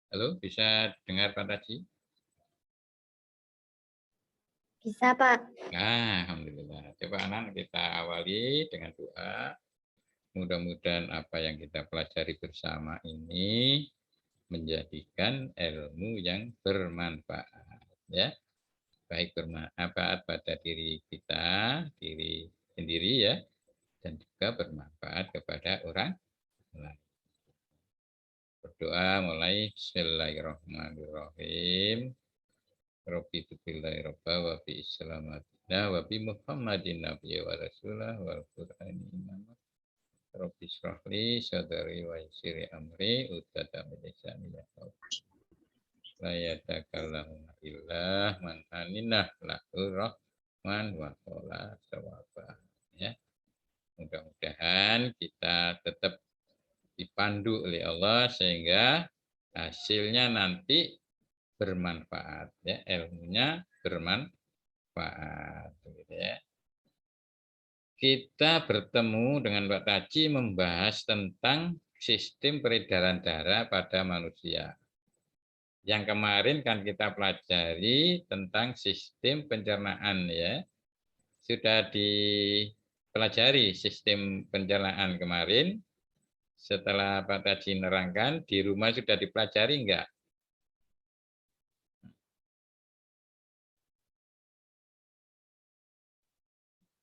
Halo, bisa dengar Pak Taji? Bisa, Pak. Nah, alhamdulillah. Coba anak kita awali dengan doa. Mudah-mudahan apa yang kita pelajari bersama ini menjadikan ilmu yang bermanfaat, ya. Baik bermanfaat pada diri kita, diri sendiri ya, dan juga bermanfaat kepada orang lain. Berdoa mulai Bismillahirrahmanirrahim. Rabbi tubillahi robba wa bi islamatina wa bi muhammadin nabiyya wa rasulah wal qur'ani imamah. Rabbi syrahli sadari wa yassiri amri utada min lisani yafqahu. La yatakallamuna illa man aminah lahu rahman wa qala sawaba. Ya, mudah-mudahan kita tetap dipandu oleh Allah sehingga hasilnya nanti bermanfaat, ya, ilmunya bermanfaat, gitu ya. Kita bertemu dengan Pak Taji membahas tentang sistem peredaran darah pada manusia. Yang kemarin kan kita pelajari tentang sistem pencernaan, ya. Sudah dipelajari sistem pencernaan kemarin. Setelah Pak Taji nerangkan, di rumah sudah dipelajari enggak?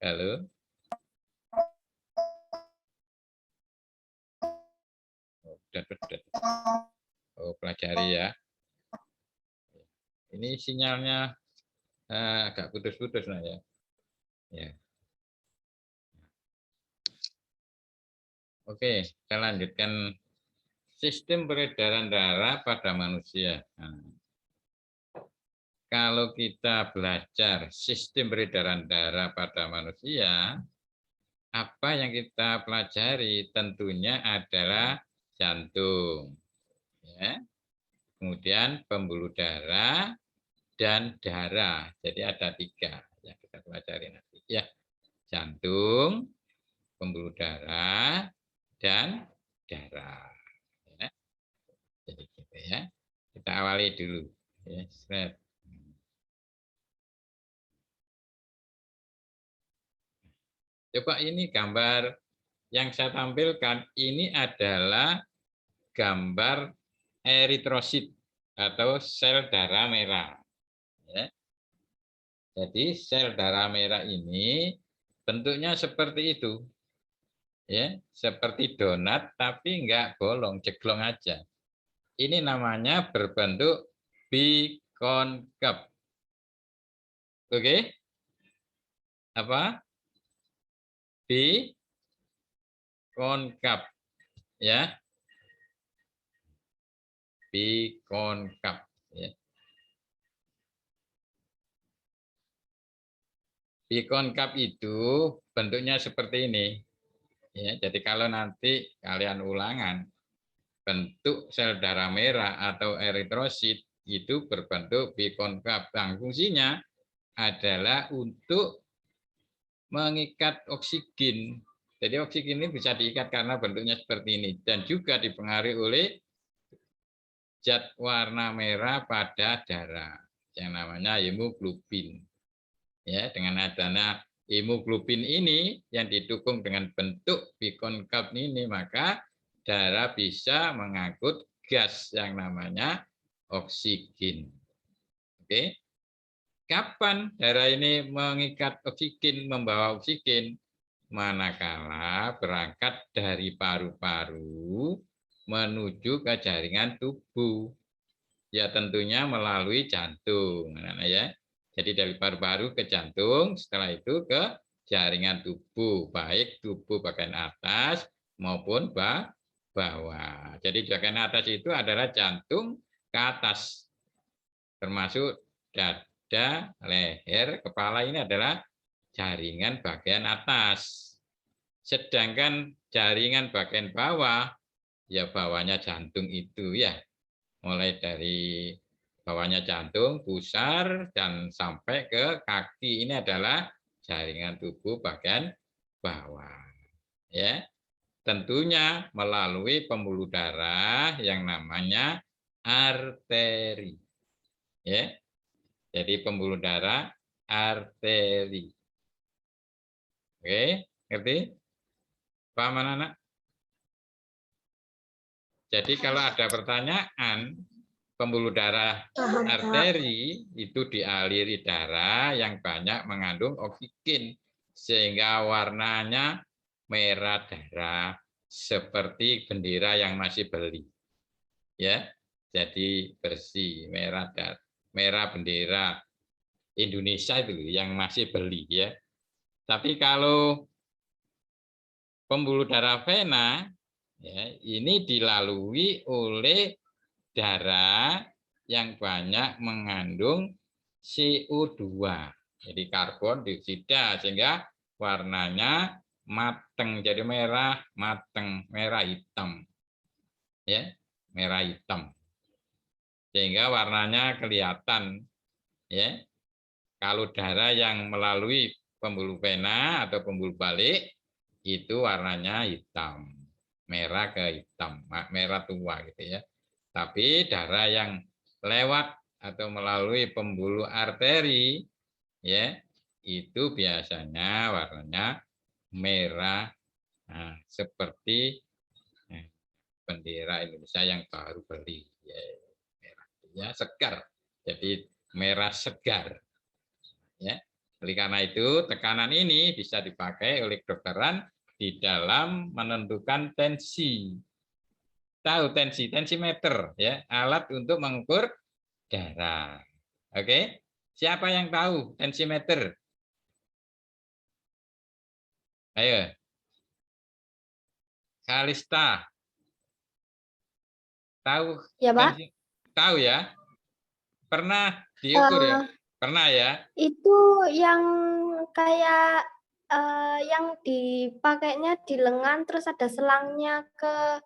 Halo? Oh, pelajari ya. Ini sinyalnya agak putus-putus nah ya. Ya. Oke, kita lanjutkan sistem peredaran darah pada manusia. Nah, kalau kita belajar sistem peredaran darah pada manusia, apa yang kita pelajari tentunya adalah jantung, ya. Kemudian pembuluh darah dan darah. Jadi ada 3 yang kita pelajari nanti. Ya, jantung, pembuluh darah, dan darah. Ya. Jadi gitu ya. Kita awali dulu. Ya, coba ini gambar yang saya tampilkan ini adalah gambar eritrosit atau sel darah merah. Ya. Jadi sel darah merah ini bentuknya seperti itu, ya, seperti donat tapi enggak bolong, jeglong aja. Ini namanya berbentuk bikonkave. Oke? Apa? Bikonkave, ya. Bikonkave, ya. Bikonkave itu bentuknya seperti ini. Ya, jadi kalau nanti kalian ulangan bentuk sel darah merah atau eritrosit itu berbentuk bikonkave. Yang fungsinya adalah untuk mengikat oksigen. Jadi oksigen ini bisa diikat karena bentuknya seperti ini dan juga dipengaruhi oleh zat warna merah pada darah yang namanya hemoglobin. Ya, dengan adanya hemoglobin ini yang didukung dengan bentuk bikonkave ini, maka darah bisa mengangkut gas yang namanya oksigen. Oke. Kapan darah ini mengikat oksigen, membawa oksigen? Manakala berangkat dari paru-paru menuju ke jaringan tubuh. Ya tentunya melalui jantung, ya. Jadi dari paru-paru ke jantung, setelah itu ke jaringan tubuh, baik tubuh bagian atas maupun bawah. Jadi bagian atas itu adalah jantung ke atas, termasuk dada, leher, kepala ini adalah jaringan bagian atas. Sedangkan jaringan bagian bawah, ya bawahnya jantung itu ya. Mulai dari bawahnya jantung, pusar, dan sampai ke kaki. Ini adalah jaringan tubuh bagian bawah. Ya, tentunya melalui pembuluh darah yang namanya arteri. Ya. Jadi pembuluh darah arteri. Oke, ngerti? Paham anak-anak? Jadi kalau ada pertanyaan, pembuluh darah Paham, Pak. arteri itu dialiri darah yang banyak mengandung oksigen sehingga warnanya merah darah seperti bendera yang masih beli. Ya. Jadi bersih merah darah, merah bendera Indonesia itu yang masih beli ya. Tapi kalau pembuluh darah vena ya, ini dilalui oleh darah yang banyak mengandung CO2, jadi karbon dioksida, sehingga warnanya mateng, jadi merah mateng, merah hitam, ya, merah hitam, sehingga warnanya kelihatan, ya. Kalau darah yang melalui pembuluh vena atau pembuluh balik itu warnanya hitam, merah ke hitam, merah tua gitu ya. Tapi darah yang lewat atau melalui pembuluh arteri ya itu biasanya warnanya merah, nah, seperti bendera Indonesia yang baru beli ya, merah ya, segar. Jadi merah segar ya. Oleh karena itu tekanan ini bisa dipakai oleh kedokteran di dalam menentukan tensi. Tahu tensi, tensimeter ya, alat untuk mengukur darah. Oke, siapa yang tahu tensimeter? Ayo, Kalista, tahu Ya, Pak. tensi? Tahu ya? Pernah diukur ya? Pernah ya? Itu yang kayak yang dipakainya di lengan terus ada selangnya ke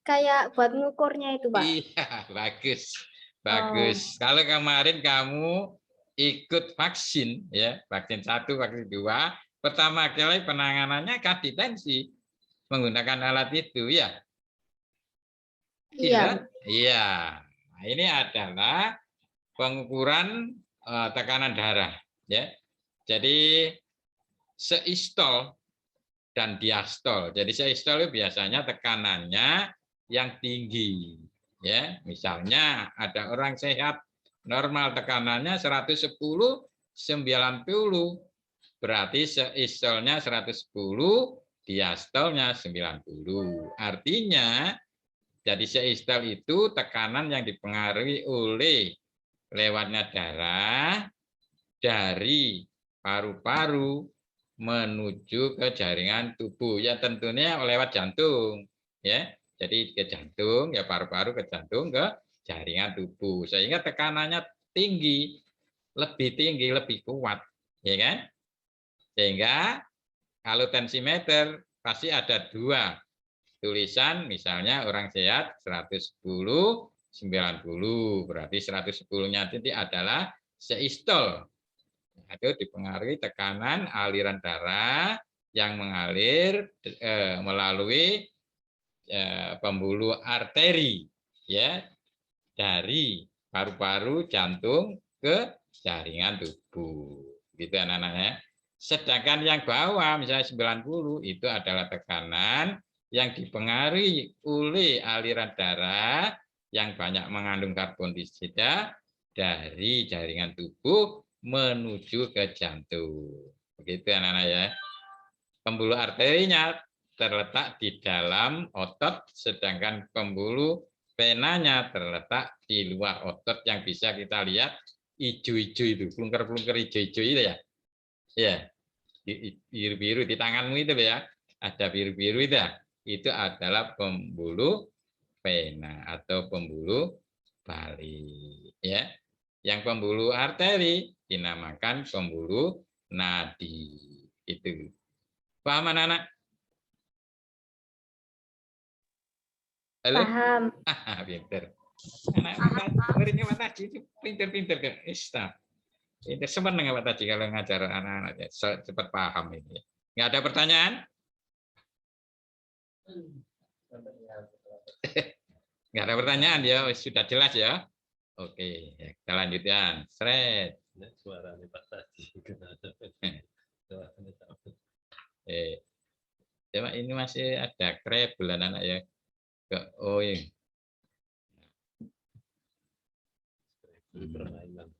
kayak buat ngukurnya itu, Pak. Iya, bagus. Bagus. Kalau kemarin kamu ikut vaksin ya, vaksin 1, vaksin 2, pertama kali penanganannya kan tensi menggunakan alat itu ya. Iya. Iya. Iya. Nah, ini adalah pengukuran tekanan darah ya. Jadi seistol dan diastol. Jadi seistol itu biasanya tekanannya yang tinggi ya. Misalnya ada orang sehat normal tekanannya 110 90, berarti seistolnya 110, diastolnya 90. Artinya jadi seistol itu tekanan yang dipengaruhi oleh lewatnya darah dari paru-paru menuju ke jaringan tubuh. Ya tentunya lewat jantung, ya. Jadi ke jantung, ya paru-paru ke jantung ke jaringan tubuh. Sehingga tekanannya tinggi, lebih kuat, ya kan? Sehingga kalau tensimeter pasti ada dua tulisan, misalnya orang sehat 110 90, berarti 110-nya itu adalah seistol. Itu dipengaruhi tekanan aliran darah yang mengalir melalui pembuluh arteri ya dari paru-paru jantung ke jaringan tubuh. Gitu anak-anaknya. Sedangkan yang bawah misalnya 90 itu adalah tekanan yang dipengaruhi oleh aliran darah yang banyak mengandung karbon dioksida dari jaringan tubuh menuju ke jantung. Begitu anak-anak ya. Pembuluh arterinya terletak di dalam otot, sedangkan pembuluh venanya terletak di luar otot yang bisa kita lihat hijau-hijau itu, pelungker-pelungker hijau-hijau itu ya. Ya, biru-biru di tanganmu itu ya. Ada biru-biru itu ya. Itu adalah pembuluh vena atau pembuluh balik ya. Yang pembuluh arteri dinamakan pembuluh nadi. Itu. Paham anak-anak? Halo? Paham. Pinter. Anak muridnya Pak Taji itu pinter-pinter kan. Itu senang nggak Pak Taji kalau ngajar anak-anak ya. Cepat paham ini. Nggak ada pertanyaan? Nggak ada pertanyaan ya, sudah jelas ya. Oke, ya, kita lanjutkan. Sret. Suara nih Pak tadi. Coba ini masih ada krep bulan anak ya. Oh, ini. Permainan.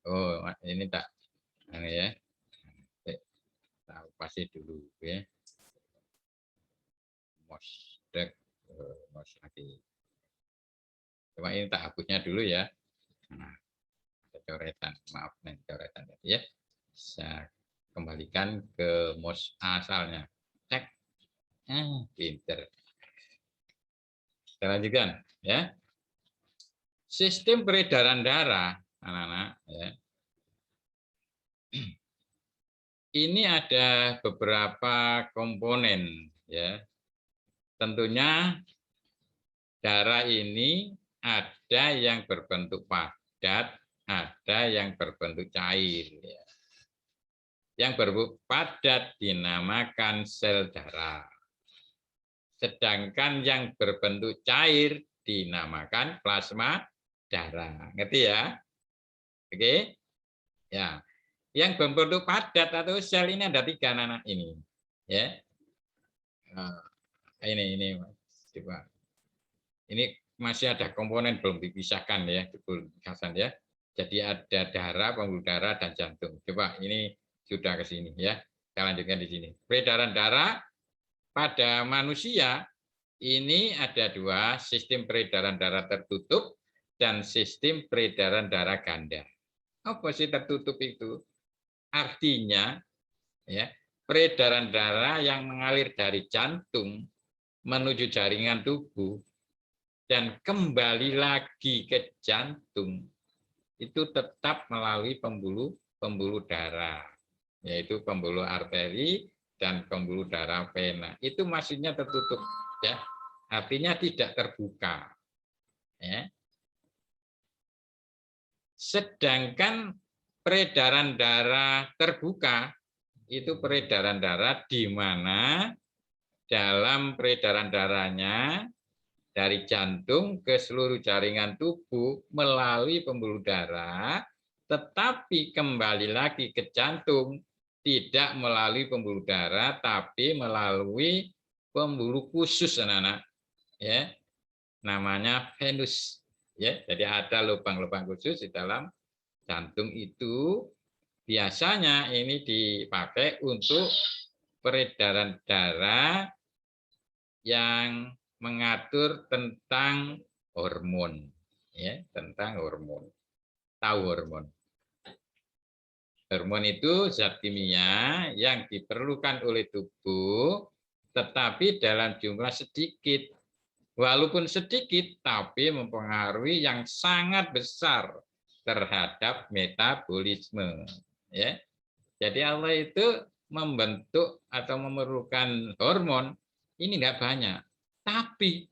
Oh, ini tak ini ya. Tahu pasti dulu ya. Mosdek, mos lagi. Coba ini tak hapusnya dulu ya. Nah, ada coretan, maaf nih coretan ya. Saya kembalikan ke mos asalnya. Cek. Pinter. Kita lanjutkan ya. Sistem peredaran darah, anak-anak ya. Ini ada beberapa komponen ya. Tentunya darah ini ada yang berbentuk padat, ada yang berbentuk cair. Ya. Yang berbentuk padat dinamakan sel darah. Sedangkan yang berbentuk cair dinamakan plasma darah. Ngerti ya? Oke? Ya. Yang berbentuk padat atau sel ini ada 3 anak ini. Ya. Ini coba. Ini masih ada komponen belum dipisahkan ya, belum dipisahkan ya. Jadi ada darah, pembuluh darah dan jantung. Coba ini sudah ke sini ya. Kita lanjutkan di sini. Peredaran darah pada manusia ini ada 2, sistem peredaran darah tertutup dan sistem peredaran darah ganda. Apa sih tertutup itu? Artinya ya, peredaran darah yang mengalir dari jantung menuju jaringan tubuh dan kembali lagi ke jantung itu tetap melalui pembuluh darah, yaitu pembuluh arteri dan pembuluh darah vena. Itu maksudnya tertutup ya. Artinya tidak terbuka. Ya. Sedangkan peredaran darah terbuka itu peredaran darah di mana dalam peredaran darahnya dari jantung ke seluruh jaringan tubuh melalui pembuluh darah, tetapi kembali lagi ke jantung tidak melalui pembuluh darah, tapi melalui pembuluh khusus, anak-anak, ya, namanya venus, ya. Jadi ada lubang-lubang khusus di dalam jantung itu. Biasanya ini dipakai untuk peredaran darah yang mengatur tentang hormon, ya, tentang hormon. Tahu hormon? Hormon itu zat kimia yang diperlukan oleh tubuh, tetapi dalam jumlah sedikit. Walaupun sedikit, tapi mempengaruhi yang sangat besar terhadap metabolisme. Ya, jadi Allah itu membentuk atau memerlukan hormon ini enggak banyak, tapi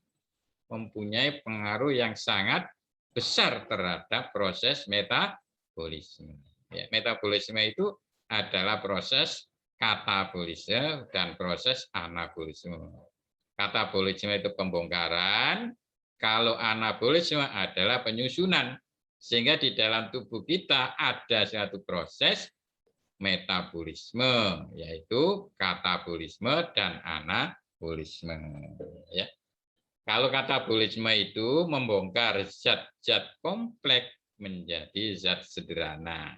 mempunyai pengaruh yang sangat besar terhadap proses metabolisme. Ya, metabolisme itu adalah proses katabolisme dan proses anabolisme. Katabolisme itu pembongkaran, kalau anabolisme adalah penyusunan. Sehingga di dalam tubuh kita ada suatu proses metabolisme, yaitu katabolisme dan anabolisme. Ya. Kalau katabolisme itu membongkar zat-zat kompleks menjadi zat sederhana.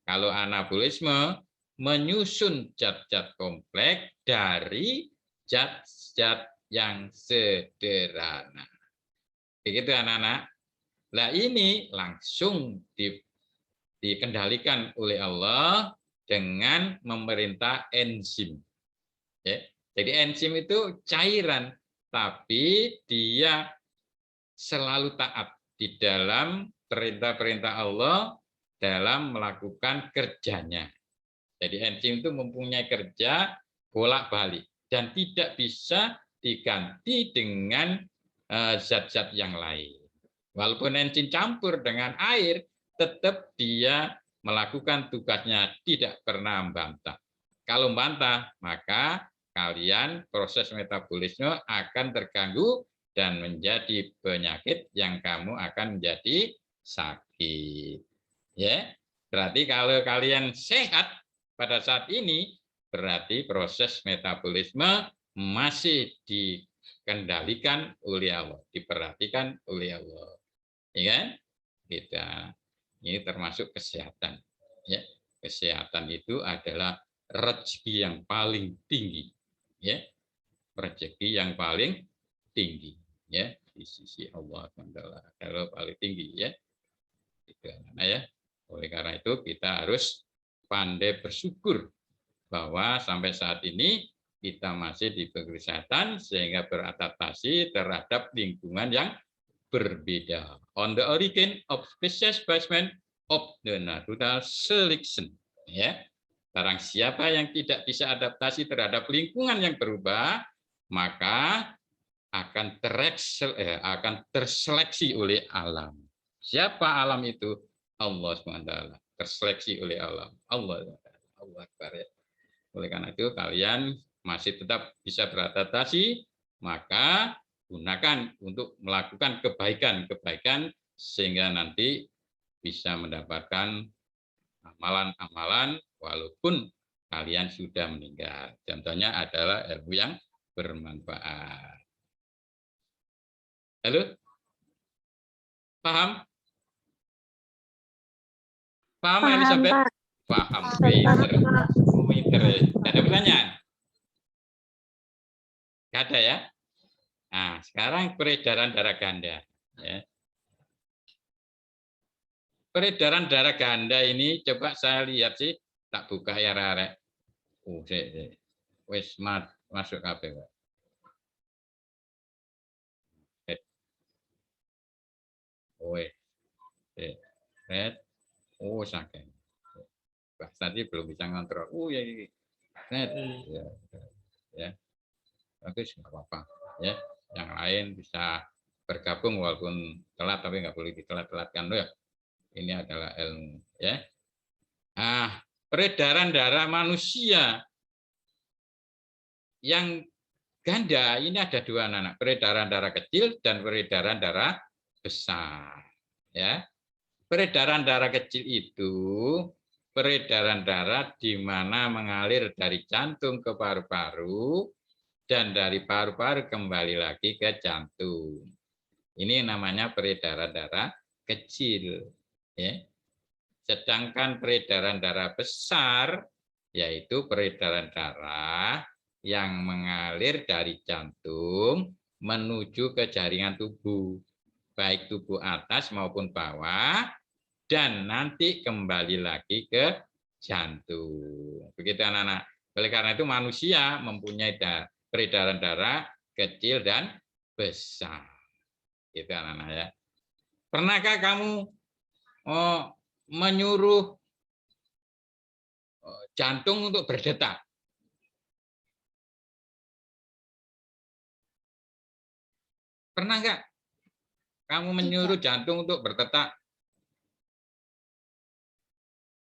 Kalau anabolisme menyusun zat-zat kompleks dari zat-zat yang sederhana. Begitu anak-anak. Nah ini langsung dikendalikan oleh Allah dengan memerintah enzim. Ya. Jadi enzim itu cairan, tapi dia selalu taat di dalam perintah-perintah Allah dalam melakukan kerjanya. Jadi enzim itu mempunyai kerja bolak-balik dan tidak bisa diganti dengan zat-zat yang lain. Walaupun enzim campur dengan air, tetap dia melakukan tugasnya, tidak pernah membantah. Kalau membantah, maka kalian proses metabolisme akan terganggu dan menjadi penyakit yang kamu akan menjadi sakit. Ya, berarti kalau kalian sehat pada saat ini, berarti proses metabolisme masih dikendalikan oleh Allah, diperhatikan oleh Allah. Ya kan? Kita ini termasuk kesehatan. Ya, kesehatan itu adalah rezeki yang paling tinggi. Ya, rezeki yang paling tinggi. Ya, di sisi Allah adalah paling tinggi. Ya, gitu, nah, ya. Oleh karena itu kita harus pandai bersyukur bahwa sampai saat ini kita masih diberi kesehatan sehingga beradaptasi terhadap lingkungan yang berbeda. On the origin of species basement of the natural selection. Ya, barang siapa yang tidak bisa adaptasi terhadap lingkungan yang berubah, maka akan terseleksi oleh alam. Siapa alam itu? Allah SWT. Terseleksi oleh alam. Allah Akbar. Oleh karena itu kalian masih tetap bisa beradaptasi, maka gunakan untuk melakukan kebaikan-kebaikan sehingga nanti bisa mendapatkan amalan-amalan walaupun kalian sudah meninggal. Contohnya adalah ilmu yang bermanfaat. Halo? Paham? Paham, Elizabeth? Pak. Paham. Paham, Pak. Pinter. Ada pertanyaan? Nggak ada ya? Nah, sekarang peredaran darah ganda. Ya. Peredaran darah ganda ini coba saya lihat sih, tak buka ya Rarek. Wes masuk kabeh, Pak. Red. Oh, sakit. Pak tadi belum bisa ngontrol. Ya, red. Ya. Bagus, nggak apa-apa. Ya, yang lain bisa bergabung walaupun telat, tapi nggak boleh ditelat-telatkan loh ya. Ini adalah ilmu. Ya. Ah, peredaran darah manusia yang ganda ini ada dua anak, peredaran darah kecil dan peredaran darah besar. Ya, peredaran darah kecil itu peredaran darah di mana mengalir dari jantung ke paru-paru dan dari paru-paru kembali lagi ke jantung. Ini namanya peredaran darah kecil. Ya. Sedangkan peredaran darah besar yaitu peredaran darah yang mengalir dari jantung menuju ke jaringan tubuh, baik tubuh atas maupun bawah, dan nanti kembali lagi ke jantung. Begitu anak-anak. Oleh karena itu manusia mempunyai peredaran darah kecil dan besar. Itu anak-anak ya. Pernahkah kamu menyuruh jantung untuk berdetak? Pernah nggak kamu menyuruh jantung untuk berdetak?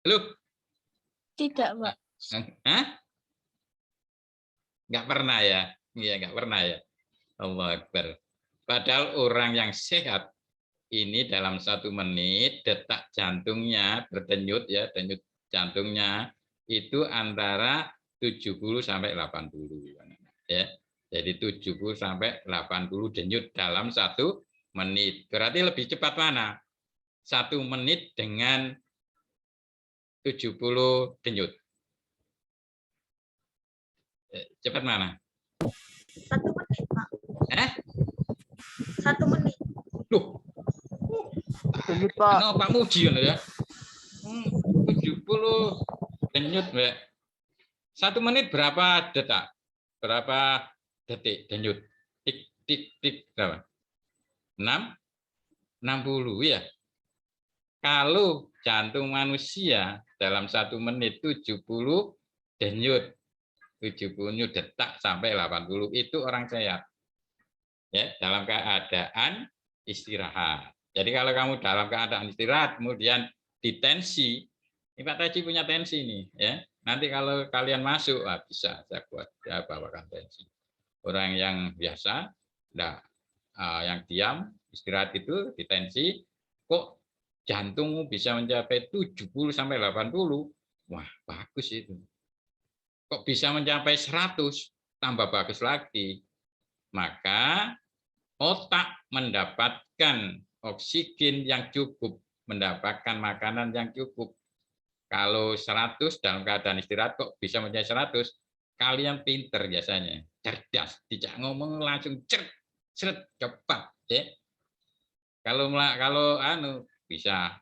Halo? Tidak, Pak. Hah? Nggak pernah ya? Iya, nggak pernah ya. Allah Akbar. Padahal orang yang sehat ini dalam 1 menit detak jantungnya berdenyut ya, denyut jantungnya itu antara 70 sampai 80 ya. Jadi 70 sampai 80 denyut dalam 1 menit. Berarti lebih cepat mana? 1 menit dengan 70 denyut. Cepat mana? 1 menit, Pak. 1 menit. Loh. Denyut, Pak. No, Pak Muji ya. 70 denyut, Mbak. 1 menit berapa detak? Berapa detik denyut? Tik tik tik berapa? 60 ya. Kalau jantung manusia dalam 1 menit 70 denyut, 70 detak sampai 80 itu orang sehat. Ya, dalam keadaan istirahat. Jadi kalau kamu dalam keadaan istirahat kemudian ditensi, ini Pak Taji punya tensi nih, ya. Nanti kalau kalian masuk, bisa saya buat saya bawakan tensi. Orang yang biasa, enggak, yang diam, istirahat itu di tensi, kok jantung bisa mencapai 70 sampai 80. Wah, bagus itu. Kok bisa mencapai 100, tambah bagus lagi. Maka otak mendapatkan oksigen yang cukup, mendapatkan makanan yang cukup. Kalau 100 dalam keadaan istirahat kok bisa menjadi 100, kalian pinter biasanya, cerdas, tidak ngomong langsung ceret cepat, ya. Kalau bisa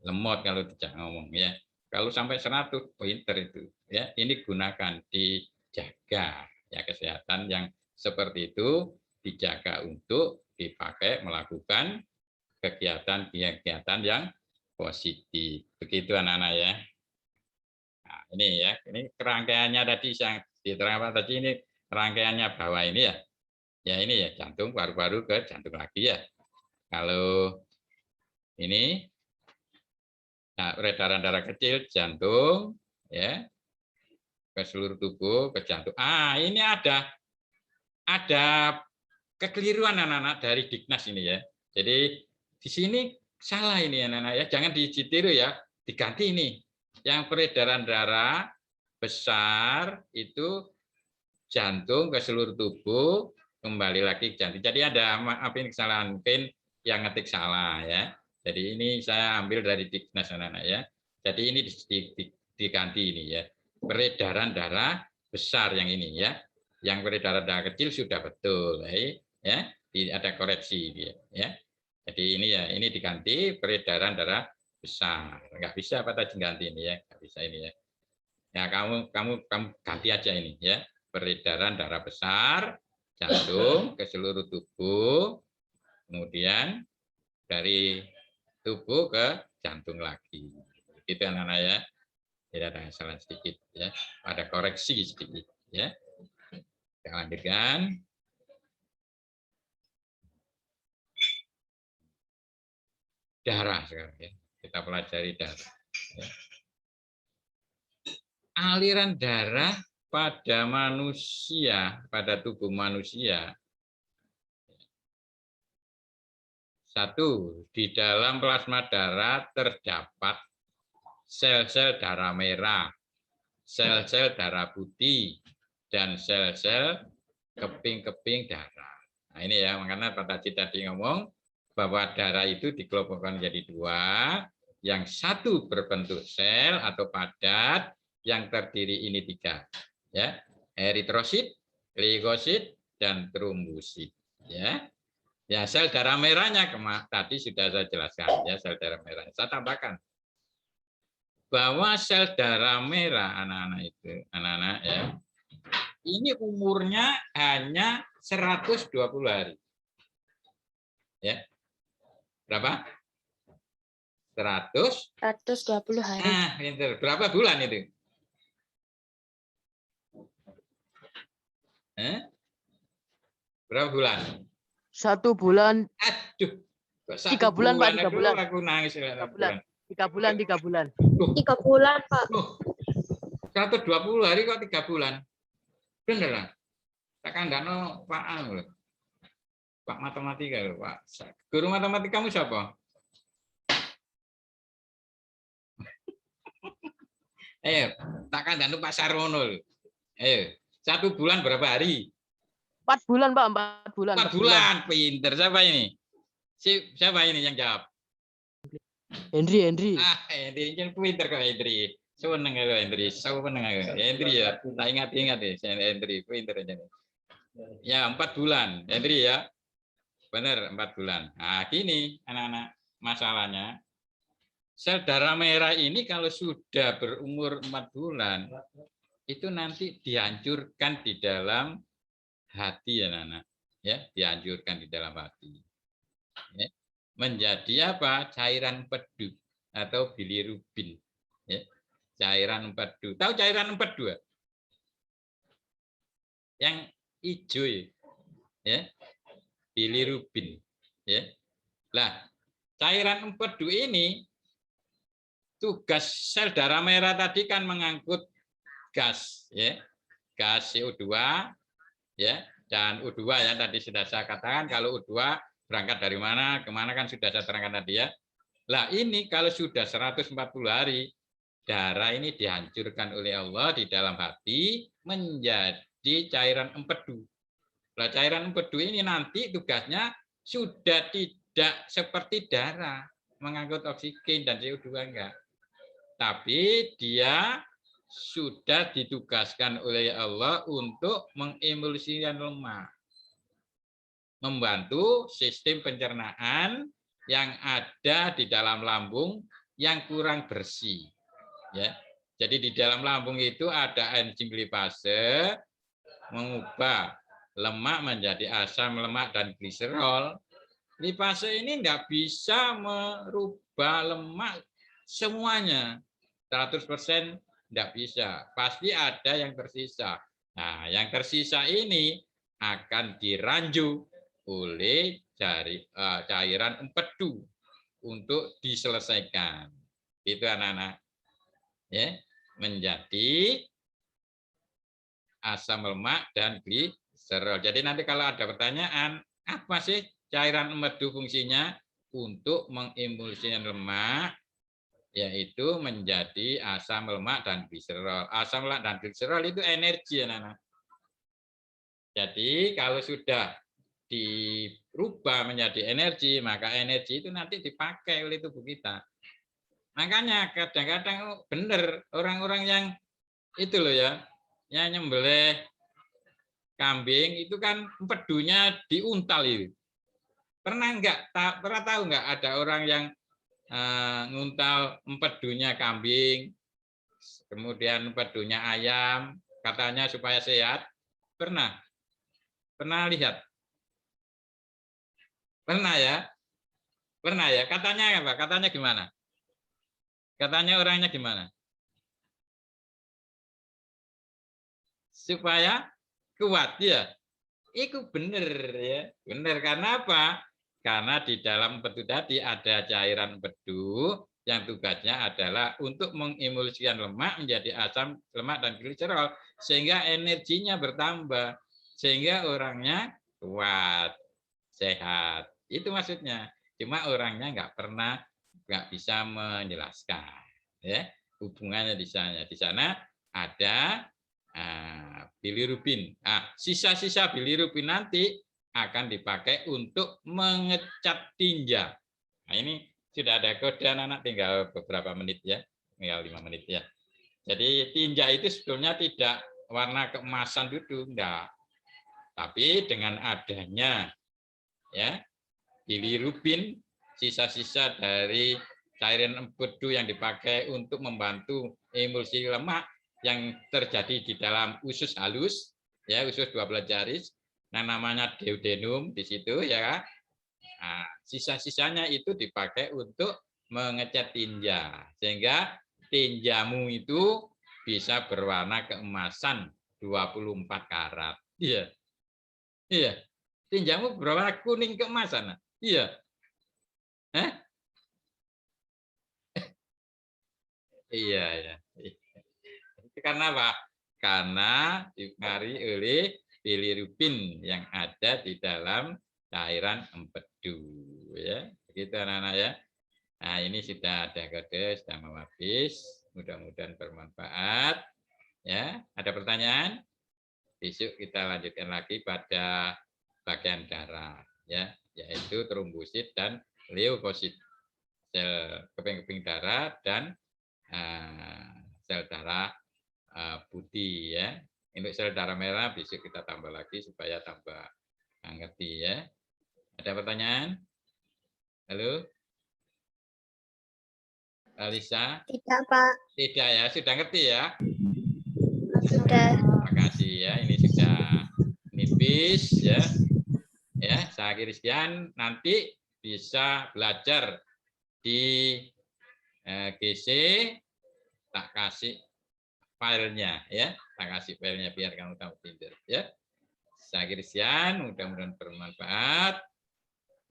lemot kalau tidak ngomong, ya. Kalau sampai 100 pinter itu, ya. Ini gunakan, dijaga, ya, kesehatan yang seperti itu dijaga untuk dipakai melakukan kegiatan yang positif. Begitu anak-anak ya. Nah, ini ya, ini kerangkaiannya tadi yang diterangkan tadi, ini rangkaiannya bawah ini ya. Ya ini ya, jantung, paru-paru ke jantung lagi ya. Kalau ini nah, peredaran darah kecil jantung ya ke seluruh tubuh ke jantung. Ini ada kekeliruan anak-anak dari Dignas ini ya. Jadi di sini salah ini anak-anak ya, jangan ditiru ya, diganti ini. Yang peredaran darah besar itu jantung ke seluruh tubuh, kembali lagi ke jantung. Jadi ada apa ini kesalahan, mungkin yang ngetik salah ya. Jadi ini saya ambil dari Dignas anak-anak ya. Jadi ini diganti ini ya. Peredaran darah besar yang ini ya. Yang peredaran darah kecil sudah betul ya. Ada koreksi ya. Jadi ini ya, ini diganti peredaran darah besar. Enggak bisa apa tadi ganti ini ya, enggak bisa ini ya. Ya kamu ganti aja ini ya. Peredaran darah besar jantung ke seluruh tubuh, kemudian dari tubuh ke jantung lagi. Itu anak-anak ya. Tidak ada salah sedikit ya. Ada koreksi sedikit ya. Kita lanjutkan. Darah sekarang ya. Kita pelajari darah. Ya. Aliran darah pada manusia, pada tubuh manusia. Satu, di dalam plasma darah terdapat sel-sel darah merah, sel-sel darah putih, dan sel-sel keping-keping darah. Nah ini ya, makanya Pak Taji tadi ngomong bahwa darah itu dikelompokkan menjadi dua, yang satu berbentuk sel atau padat, yang terdiri ini tiga, ya, eritrosit, leukosit, dan trombosit, ya. Ya, sel darah merahnya tadi sudah saya jelaskan ya, sel darah merah. Saya tambahkan bahwa sel darah merah anak-anak itu, anak-anak ya, ini umurnya hanya 120 hari. Ya. Berapa? 120 hari. Nah, pinter. Berapa bulan itu? Berapa bulan? 1 bulan. Aduh. 3 bulan, Pak, 3 bulan. Aku nangis 3 bulan. 3 bulan, 3 bulan. 3 bulan, Pak. 120 hari kok 3 bulan. Beneran. Tak kandakno Pak Anu. Pak matematika lho, Pak. Guru matematikamu siapa? Ayo, tak kandakno Pak Sarwono lho. Ayo, 1 bulan berapa hari? 4 bulan, Pak, 4 bulan. 4 bulan, pinter. Siapa ini? Siapa ini yang jawab? Hendri. Hendri yang pinter kok Hendri. Seneng kok Hendri. Seneng aku. Hendri ya, tak ingat-ingat deh, Hendri pinter aja. Ya, 4 bulan. Hendri ya. Benar, 4 bulan. Nah, gini anak-anak, masalahnya sel darah merah ini kalau sudah berumur 4 bulan, itu nanti dihancurkan di dalam hati ya anak-anak. Ya, dihancurkan di dalam hati. Ya. Menjadi apa? Cairan empedu atau bilirubin. Ya. Cairan empedu. Tahu cairan empedu? Yang hijau ya. Bilirubin. Ya. Lah, cairan empedu ini tugas sel darah merah tadi kan mengangkut gas, ya, gas CO2, ya, dan U2 ya tadi sudah saya katakan. Kalau U2 berangkat dari mana kemana kan sudah saya terangkan tadi ya. Lah ini kalau sudah 140 hari, darah ini dihancurkan oleh Allah di dalam hati menjadi cairan empedu. Nah, cairan empedu ini nanti tugasnya sudah tidak seperti darah mengangkut oksigen dan CO2 enggak. Tapi dia sudah ditugaskan oleh Allah untuk mengemulsikan lemak. Membantu sistem pencernaan yang ada di dalam lambung yang kurang bersih. Ya. Jadi di dalam lambung itu ada enzim lipase mengubah lemak menjadi asam lemak dan gliserol. Lipase ini tidak bisa merubah lemak semuanya. 100% tidak bisa. Pasti ada yang tersisa. Nah, yang tersisa ini akan diranju oleh cairan empedu untuk diselesaikan. Itu anak-anak. Ya, menjadi asam lemak dan gliserol. Jadi nanti kalau ada pertanyaan, apa sih cairan empedu fungsinya? Untuk mengemulsikan lemak, yaitu menjadi asam lemak dan gliserol. Asam lemak dan gliserol itu energi, anak-anak. Jadi kalau sudah dirubah menjadi energi, maka energi itu nanti dipakai oleh tubuh kita. Makanya kadang-kadang benar orang-orang yang itu loh ya, yang nyembelih kambing itu kan empedunya diuntal itu. Pernah tahu nggak ada orang yang nguntal empedunya kambing, kemudian empedunya ayam, katanya supaya sehat? Pernah lihat? Pernah ya? Katanya apa? Katanya gimana? Katanya orangnya gimana? Supaya kuat ya. Itu benar ya. Benar karena apa? Karena di dalam empedu tadi ada cairan empedu yang tugasnya adalah untuk mengemulsikan lemak menjadi asam lemak dan gliserol sehingga energinya bertambah sehingga orangnya kuat, sehat. Itu maksudnya. Cuma orangnya nggak bisa menjelaskan ya hubungannya di sana. Di sana ada bilirubin. Sisa-sisa bilirubin nanti akan dipakai untuk mengecat tinja. Nah, ini sudah ada kode anak-anak, tinggal beberapa menit ya, tinggal 5 menit ya. Jadi tinja itu sebetulnya tidak warna keemasan itu enggak. Tapi dengan adanya ya bilirubin, sisa-sisa dari cairan empedu yang dipakai untuk membantu emulsi lemak yang terjadi di dalam usus halus, ya usus 12 jari, yang namanya duodenum di situ ya. Nah, sisa-sisanya itu dipakai untuk mengecat tinja sehingga tinjamu itu bisa berwarna keemasan 24 karat. Iya. Iya. Tinjamu berwarna kuning keemasan. Iya. Iya, ya. Itu karena apa? Karena dipengaruhi oleh bilirubin yang ada di dalam cairan empedu ya. Begitu anak-anak ya. Nah, ini sudah ada kode, sudah mau habis. Mudah-mudahan bermanfaat. Ya, ada pertanyaan? Besok kita lanjutkan lagi pada bagian darah ya, yaitu trombosit dan leukosit. Sel keping-keping darah dan sel darah putih ya. Untuk sel darah merah besok kita tambah lagi supaya tambah ngerti ya. Ada pertanyaan? Halo? Alisa? Tidak, Pak. Tidak ya, sudah ngerti ya? Sudah. Terima kasih ya, ini sudah nipis ya. Ya, saya akhiri sekian. Nanti bisa belajar di GC, tak kasih filenya ya, tak kasih filenya biar kamu tahu pinter ya. Saya akhiri sekian, mudah-mudahan bermanfaat.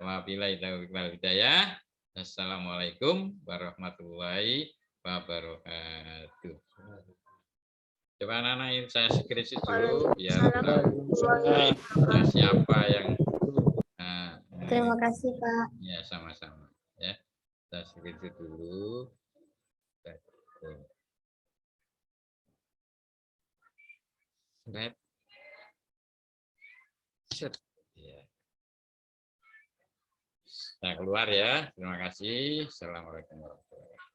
Wabillahi taufiq wal hidayah. Assalamualaikum warahmatullahi wabarakatuh. Coba anak-anak saya screenshot dulu biar tahu siapa yang Terima kasih, Pak. ya sama-sama ya. Saya screenshot dulu. Slide. Set. Ya. Saya keluar ya. Terima kasih. Assalamualaikum warahmatullahi wabarakatuh.